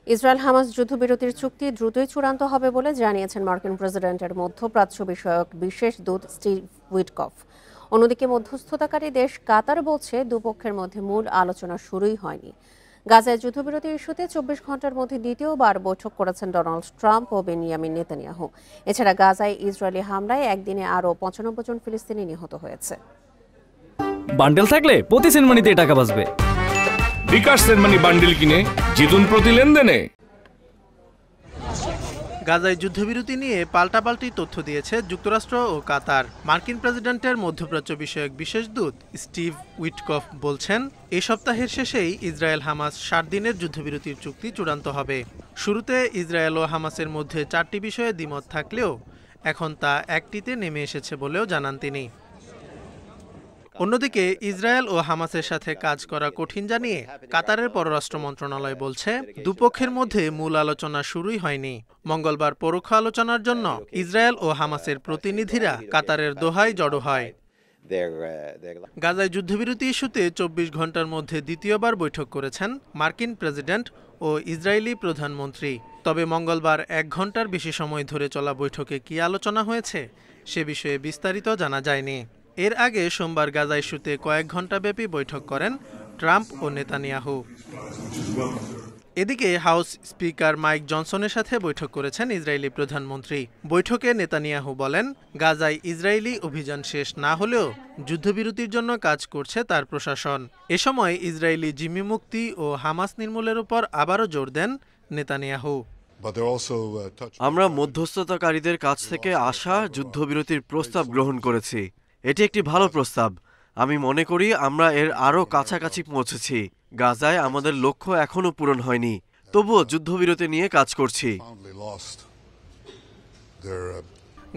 Israel Hamas যুদ্ধবিরতির চুক্তি দ্রুতই চূড়ান্ত হবে বলে জানিয়েছেন মার্কিন প্রেসিডেন্টের মধ্যপ্রাচ্য বিষয়ক বিশেষ দূত স্টিভ উইটকফ। অন্যদিকে মধ্যস্থতাকারী দেশ কাতার বলছে দুপক্ষের মধ্যে মূল আলোচনা শুরুই হয়নি। গাজায় যুদ্ধবিরতি ইস্যুতে ২৪ ঘন্টার মধ্যে দ্বিতীয়বার বৈঠক করেছেন ডোনাল্ড ট্রাম্প ও বেনিয়ামিন নেতানিয়াহু। এছাড়া গাজায় ইসরায়েলি হামলায় একদিনে আরও ৯৫ জন ফিলিস্তিনি নিহত হয়েছে। বান্ডেল থাকলে প্রতি সেনমানিতে টাকা বাঁচবে। বিকাশ সেনমানি বান্ডেল কিনে জিতুন প্রতি লেনদেনে। গাজায় যুদ্ধবিরতি নিয়ে পাল্টাপাল্টি তথ্য দিয়েছে যুক্তরাষ্ট্র ও কাতার। মার্কিন প্রেসিডেন্টের মধ্যপ্রাচ্য বিষয়ক বিশেষ দূত স্টিভ উইটকফ বলছেন, এই সপ্তাহের শেষেই ইসরায়েল হামাস ৭ দিনের যুদ্ধবিরতির চুক্তি চূড়ান্ত হবে। শুরুতে ইসরায়েল ও হামাসের মধ্যে ৪টি বিষয়ে দ্বিমত থাকলেও এখন তা একটিতে নেমে এসেছে বলেও জানান তিনি। অন্যদিকে ইসরায়েল ও হামাসের সাথে কাজ করা কঠিন জানিয়ে কাতারের পররাষ্ট্র মন্ত্রণালয় বলছে, দুপক্ষের মধ্যে মূল আলোচনা শুরুই হয়নি। মঙ্গলবার পরোক্ষ আলোচনার জন্য ইসরায়েল ও হামাসের প্রতিনিধিরা কাতারের দোহায় জড়ো হয়। গাজায় যুদ্ধবিরতি ইস্যুতে ২৪ ঘন্টার মধ্যে দ্বিতীয়বার বৈঠক করেছেন মার্কিন প্রেসিডেন্ট ও ইসরায়েলি প্রধানমন্ত্রী। তবে মঙ্গলবার ১ ঘন্টার বেশি সময় ধরে চলা বৈঠকে কী আলোচনা হয়েছে সে বিষয়ে বিস্তারিত জানা যায়নি। এর আগে সোমবার গাজা ইস্যুতে কয়েক ঘণ্টাব্যাপী বৈঠক করেন ট্রাম্প ও নেতানিয়াহু। এদিকে হাউস স্পিকার মাইক জনসনের সাথে বৈঠক করেছেন ইসরায়েলি প্রধানমন্ত্রী। বৈঠকে নেতানিয়াহু বলেন, গাজায় ইসরায়েলি অভিযান শেষ না হলেও যুদ্ধবিরতির জন্য কাজ করছে তার প্রশাসন। এ সময় ইসরায়েলি জিম্মি মুক্তি ও হামাস নির্মূলের উপর আবারও জোর দেন নেতানিয়াহু। আমরা মধ্যস্থতাকারীদের কাছ থেকে আসা যুদ্ধবিরতির প্রস্তাব গ্রহণ করেছি। এটি একটি ভালো প্রস্তাব। আমি মনে করি আমরা এর আরও কাছাকাছি পৌঁছেছি। গাজায় আমাদের লক্ষ্য এখনও পূরণ হয়নি, তবুও যুদ্ধবিরতি নিয়ে কাজ করছি।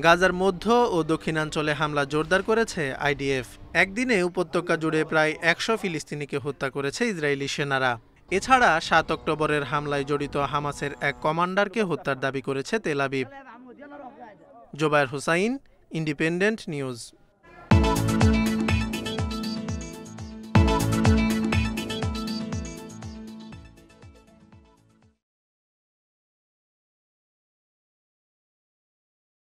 গাজার মধ্য ও দক্ষিণাঞ্চলে হামলা জোরদার করেছে আইডিএফ। একদিনে উপত্যকা জুড়ে প্রায় ১০০ ফিলিস্তিনিকে হত্যা করেছে ইসরায়েলি সেনারা। এছাড়া ৭ অক্টোবরের হামলায় জড়িত হামাসের এক কমান্ডারকে হত্যার দাবি করেছে Tel Aviv. Zobayer Hossain, Independent news.